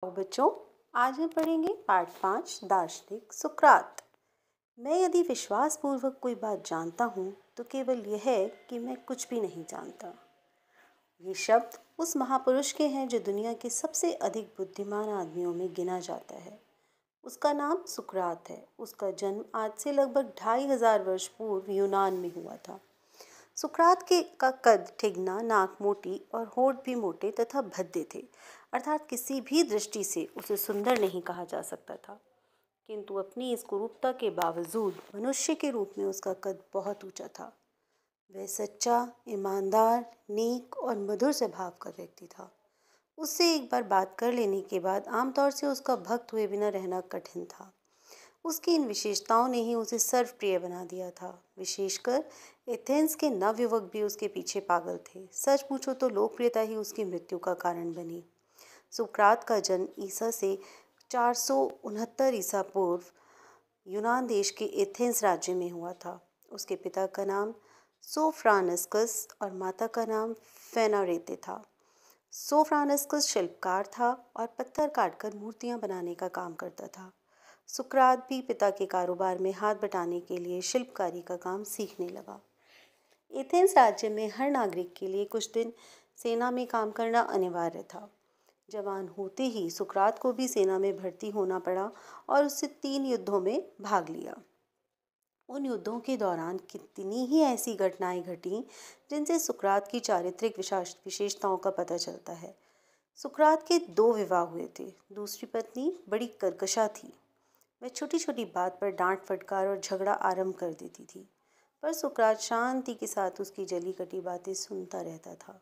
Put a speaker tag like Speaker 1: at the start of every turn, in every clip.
Speaker 1: आओ बच्चों, आज हम पढ़ेंगे पाठ 5 दार्शनिक सुकरात। मैं यदि विश्वासपूर्वक कोई बात जानता हूँ तो केवल यह है कि मैं कुछ भी नहीं जानता। ये शब्द उस महापुरुष के हैं जो दुनिया के सबसे अधिक बुद्धिमान आदमियों में गिना जाता है। उसका नाम सुकरात है। उसका जन्म आज से लगभग 2500 वर्ष पूर्व यूनान में हुआ था। सुकरात का कद ठिगना, नाक मोटी और होठ भी मोटे तथा भद्दे थे, अर्थात किसी भी दृष्टि से उसे सुंदर नहीं कहा जा सकता था। किंतु अपनी इस कुरूपता के बावजूद मनुष्य के रूप में उसका कद बहुत ऊंचा था। वह सच्चा, ईमानदार, नेक और मधुर स्वभाव का व्यक्ति था। उससे एक बार बात कर लेने के बाद आमतौर से उसका भक्त हुए बिना रहना कठिन था। उसकी इन विशेषताओं ने ही उसे सर्वप्रिय बना दिया था। विशेषकर एथेंस के नवयुवक भी उसके पीछे पागल थे। सच पूछो तो लोकप्रियता ही उसकी मृत्यु का कारण बनी। सुकरात का जन्म ईसा से 469 ईसा पूर्व यूनान देश के एथेंस राज्य में हुआ था। उसके पिता का नाम सोफ्रानस्कस और माता का नाम फेनारेते था। सोफ्रानस्कस शिल्पकार था और पत्थर काटकर मूर्तियां बनाने का काम करता था। सुकरात भी पिता के कारोबार में हाथ बटाने के लिए शिल्पकारी का काम सीखने लगा। एथेंस राज्य में हर नागरिक के लिए कुछ दिन सेना में काम करना अनिवार्य था। जवान होते ही सुकरात को भी सेना में भर्ती होना पड़ा और उससे 3 युद्धों में भाग लिया। उन युद्धों के दौरान कितनी ही ऐसी घटनाएं घटी जिनसे सुकरात की चारित्रिक विशेषताओं का पता चलता है। सुकरात के 2 विवाह हुए थे। दूसरी पत्नी बड़ी कर्कशा थी। वह छोटी छोटी बात पर डांट फटकार और झगड़ा आरंभ कर देती थी, पर सुकरात शांति के साथ उसकी जली कटी बातें सुनता रहता था।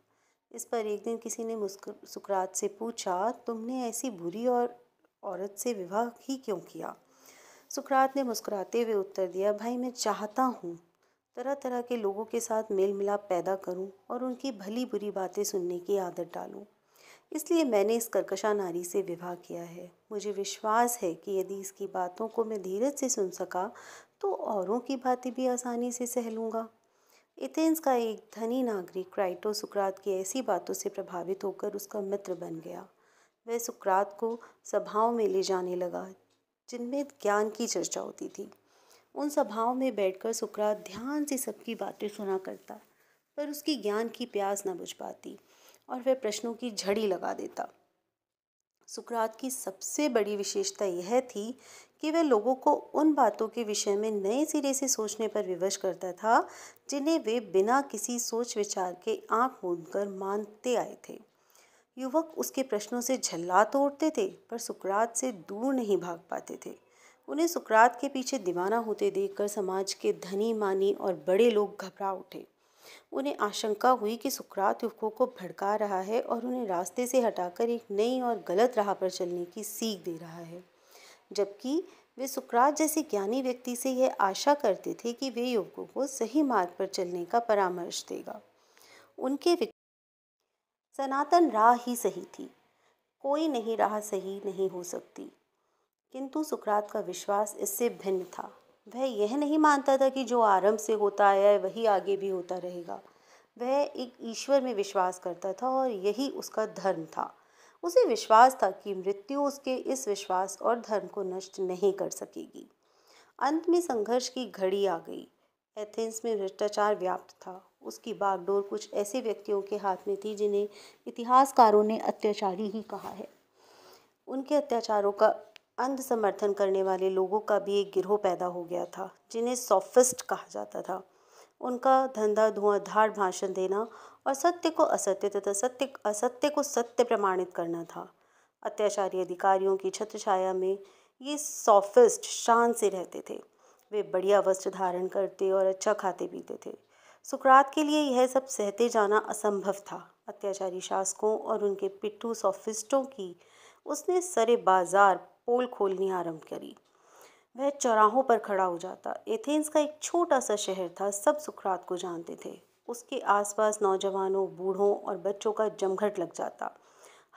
Speaker 1: इस पर एक दिन किसी ने सुकरात से पूछा, तुमने ऐसी बुरी और औरत से विवाह ही क्यों किया? सुकरात ने मुस्कुराते हुए उत्तर दिया, भाई मैं चाहता हूँ तरह तरह के लोगों के साथ मेल मिलाप पैदा करूँ और उनकी भली बुरी बातें सुनने की आदत डालूँ। इसलिए मैंने इस कर्कशा नारी से विवाह किया है। मुझे विश्वास है कि यदि इसकी बातों को मैं धीरज से सुन सका तो औरों की बातें भी आसानी से सह लूँगा। एथेंस का एक धनी नागरिक क्राइटो सुकरात की ऐसी बातों से प्रभावित होकर उसका मित्र बन गया। वह सुकरात को सभाओं में ले जाने लगा जिनमें ज्ञान की चर्चा होती थी। उन सभाओं में बैठकर सुकरात ध्यान से सबकी बातें सुना करता, पर उसकी ज्ञान की प्यास न बुझ पाती और वह प्रश्नों की झड़ी लगा देता। सुकरात की सबसे बड़ी विशेषता यह थी कि वह लोगों को उन बातों के विषय में नए सिरे से सोचने पर विवश करता था जिन्हें वे बिना किसी सोच विचार के आंख मूंदकर मानते आए थे। युवक उसके प्रश्नों से झल्ला तो उठते थे, पर सुकरात से दूर नहीं भाग पाते थे। उन्हें सुकरात के पीछे दीवाना होते देखकर समाज के धनी मानी और बड़े लोग घबरा उठे। उन्हें आशंका हुई कि सुकरात युवकों को भड़का रहा है और उन्हें रास्ते से हटाकर एक नई और गलत राह पर चलने की सीख दे रहा है, जबकि वे सुकरात जैसे ज्ञानी व्यक्ति से यह आशा करते थे कि वे युवकों को सही मार्ग पर चलने का परामर्श देगा। उनके सनातन राह ही सही थी, कोई नहीं राह सही नहीं हो सकती। किंतु सुकरात का विश्वास इससे भिन्न था। वह यह नहीं मानता था कि जो आरंभ से होता आया है वही आगे भी होता रहेगा। वह एक ईश्वर में विश्वास करता था और यही उसका धर्म था। उसे विश्वास था कि मृत्यु उसके इस विश्वास और धर्म को नष्ट नहीं कर सकेगी। अंत में संघर्ष की घड़ी आ गई। एथेंस में भ्रष्टाचार व्याप्त था। उसकी बागडोर कुछ ऐसे व्यक्तियों के हाथ में थी जिन्हें इतिहासकारों ने अत्याचारी ही कहा है। उनके अत्याचारों का अंध समर्थन करने वाले लोगों का भी एक गिरोह पैदा हो गया था जिन्हें सोफिस्ट कहा जाता था। उनका धंधा धुआंधार भाषण देना और सत्य को असत्य तथा असत्य को सत्य प्रमाणित करना था। अत्याचारी अधिकारियों की छत्रछाया में ये सोफिस्ट शान से रहते थे। वे बढ़िया वस्त्र धारण करते और अच्छा खाते पीते थे। सुकरात के लिए यह सब सहते जाना असंभव था। अत्याचारी शासकों और उनके पिट्ठू सोफिस्टों की उसने सरे बाजार पोल खोलनी आरंभ करी। वह चौराहों पर खड़ा हो जाता। एथेंस का एक छोटा सा शहर था, सब सुकरात को जानते थे। उसके आसपास नौजवानों, बूढ़ों और बच्चों का जमघट लग जाता।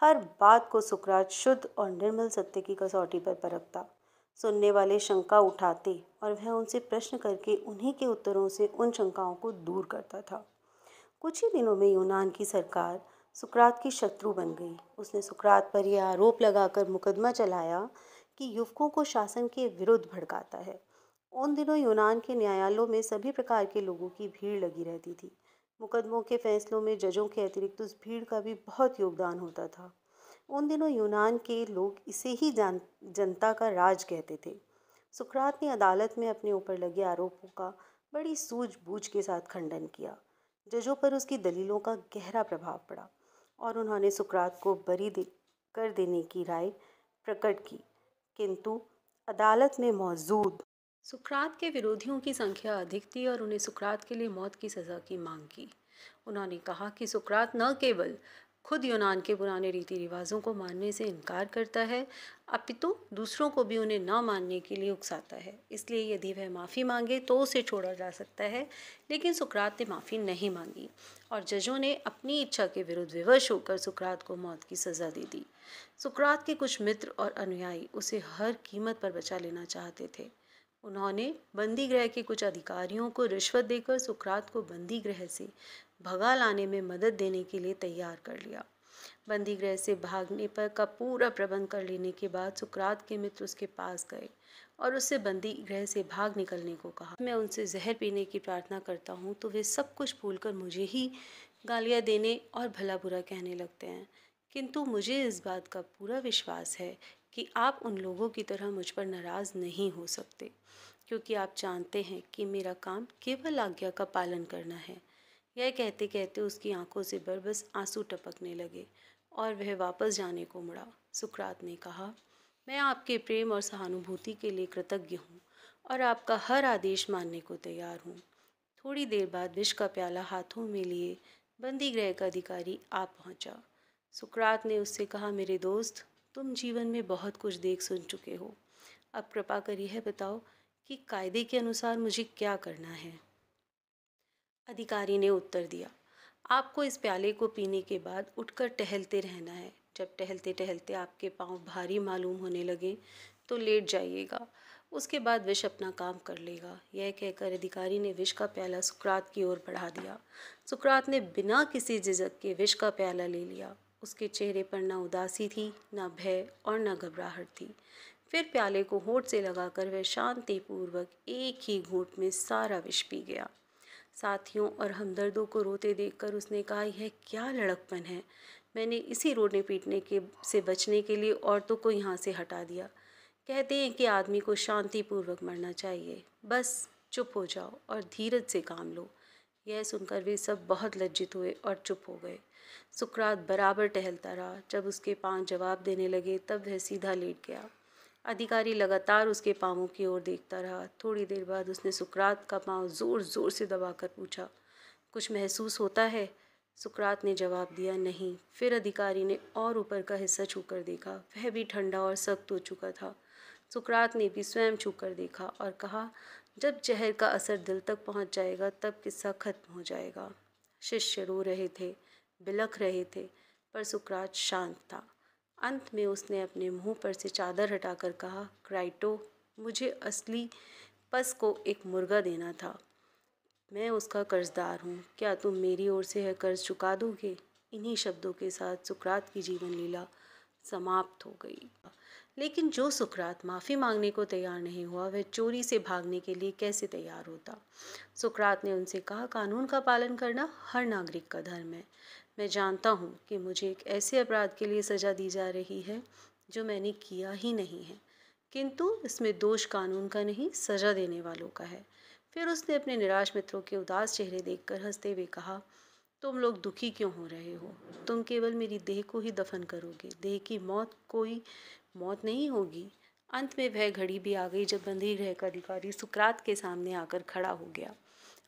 Speaker 1: हर बात को सुकरात शुद्ध और निर्मल सत्य की कसौटी पर परखता। सुनने वाले शंका उठाते और वह उनसे प्रश्न करके उन्हीं के उत्तरों से उन शंकाओं को दूर करता था। कुछ ही दिनों में यूनान की सरकार सुकरात की शत्रु बन गई। उसने सुकरात पर यह आरोप लगाकर मुकदमा चलाया कि युवकों को शासन के विरुद्ध भड़काता है। उन दिनों यूनान के न्यायालयों में सभी प्रकार के लोगों की भीड़ लगी रहती थी। मुकदमों के फैसलों में जजों के अतिरिक्त उस भीड़ का भी बहुत योगदान होता था। उन दिनों यूनान के लोग इसे ही जनता का राज कहते थे। सुकरात ने अदालत में अपने ऊपर लगे आरोपों का बड़ी सूझबूझ के साथ खंडन किया। जजों पर उसकी दलीलों का गहरा प्रभाव पड़ा और उन्होंने सुकरात को कर देने की राय प्रकट की। किंतु अदालत में मौजूद सुकरात के विरोधियों की संख्या अधिक थी और उन्हें सुकरात के लिए मौत की सज़ा की मांग की। उन्होंने कहा कि सुकरात न केवल खुद यूनान के पुराने रीति रिवाजों को मानने से इनकार करता है, अपितु दूसरों को भी उन्हें न मानने के लिए उकसाता है। इसलिए यदि वह माफ़ी मांगे तो उसे छोड़ा जा सकता है। लेकिन सुकरात ने माफ़ी नहीं मांगी और जजों ने अपनी इच्छा के विरुद्ध विवश होकर सुकरात को मौत की सज़ा दे दी। सुकरात के कुछ मित्र और अनुयायी उसे हर कीमत पर बचा लेना चाहते थे। उन्होंने बंदी गृह के कुछ अधिकारियों को रिश्वत देकर सुकरात को बंदी गृह से भगा लाने में मदद देने के लिए तैयार कर लिया। बंदी गृह से भागने पर का पूरा प्रबंध कर लेने के बाद सुकरात के मित्र उसके पास गए और उससे बंदी गृह से भाग निकलने को कहा। मैं उनसे जहर पीने की प्रार्थना करता हूँ तो वे सब कुछ भूलकर मुझे ही गालियाँ देने और भला बुरा कहने लगते हैं। किंतु मुझे इस बात का पूरा विश्वास है कि आप उन लोगों की तरह मुझ पर नाराज़ नहीं हो सकते, क्योंकि आप जानते हैं कि मेरा काम केवल आज्ञा का पालन करना है। यह कहते कहते उसकी आंखों से बरबस आंसू टपकने लगे और वह वापस जाने को मुड़ा। सुकरात ने कहा, मैं आपके प्रेम और सहानुभूति के लिए कृतज्ञ हूँ और आपका हर आदेश मानने को तैयार हूँ। थोड़ी देर बाद विष का प्याला हाथों में लिए बंदी गृह का अधिकारी आ पहुँचा। सुकरात ने उससे कहा, मेरे दोस्त, तुम जीवन में बहुत कुछ देख सुन चुके हो। अब कृपा कर यह बताओ कि कायदे के अनुसार मुझे क्या करना है। अधिकारी ने उत्तर दिया, आपको इस प्याले को पीने के बाद उठकर टहलते रहना है। जब टहलते टहलते आपके पांव भारी मालूम होने लगे तो लेट जाइएगा। उसके बाद विष अपना काम कर लेगा। यह कहकर अधिकारी ने विष का प्याला सुकरात की ओर बढ़ा दिया। सुकरात ने बिना किसी झिझक के विष का प्याला ले लिया। उसके चेहरे पर न उदासी थी, न भय और न घबराहट थी। फिर प्याले को होंठ से लगाकर वह शांतिपूर्वक एक ही घूंट में सारा विष पी गया। साथियों और हमदर्दों को रोते देखकर उसने कहा, यह क्या लड़कपन है। मैंने इसी रोने पीटने के से बचने के लिए औरतों को यहाँ से हटा दिया। कहते हैं कि आदमी को शांतिपूर्वक मरना चाहिए। बस चुप हो जाओ और धीरज से काम लो। यह सुनकर वे सब बहुत लज्जित हुए और चुप हो गए। सुकरात बराबर टहलता रहा। जब उसके पांव जवाब देने लगे तब वह सीधा लेट गया। अधिकारी लगातार उसके पाँवों की ओर देखता रहा। थोड़ी देर बाद उसने सुकरात का पाँव जोर जोर से दबाकर पूछा, कुछ महसूस होता है? सुकरात ने जवाब दिया, नहीं। फिर अधिकारी ने और ऊपर का हिस्सा छूकर देखा। वह भी ठंडा और सख्त हो चुका था। सुकरात ने भी स्वयं छूकर देखा और कहा, जब जहर का असर दिल तक पहुंच जाएगा तब किस्सा खत्म हो जाएगा। शिष्य रो रहे थे, बिलख रहे थे, पर सुकरात शांत था। अंत में उसने अपने मुंह पर से चादर हटाकर कहा, क्राइटो, मुझे असली पस को एक मुर्गा देना था। मैं उसका कर्जदार हूँ। क्या तुम मेरी ओर से यह कर्ज चुका दोगे? इन्हीं शब्दों के साथ सुकरात की जीवन लीला समाप्त हो गई। लेकिन जो सुकरात माफ़ी मांगने को तैयार नहीं हुआ, वह चोरी से भागने के लिए कैसे तैयार होता? सुकरात ने उनसे कहा, कानून का पालन करना हर नागरिक का धर्म है। मैं जानता हूँ कि मुझे एक ऐसे अपराध के लिए सज़ा दी जा रही है जो मैंने किया ही नहीं है, किंतु इसमें दोष कानून का नहीं, सज़ा देने वालों का है। फिर उसने अपने निराश मित्रों के उदास चेहरे देखकर हंसते हुए कहा, तुम लोग दुखी क्यों हो रहे हो? तुम केवल मेरी देह को ही दफन करोगे। देह की मौत कोई मौत नहीं होगी। अंत में वह घड़ी भी आ गई जब बंदी गृह का अधिकारी सुकरात के सामने आकर खड़ा हो गया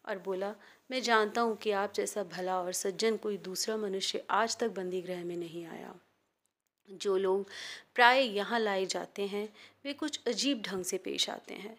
Speaker 1: और बोला, मैं जानता हूँ कि आप जैसा भला और सज्जन कोई दूसरा मनुष्य आज तक बंदी गृह में नहीं आया। जो लोग प्राय यहाँ लाए जाते हैं वे कुछ अजीब ढंग से पेश आते हैं।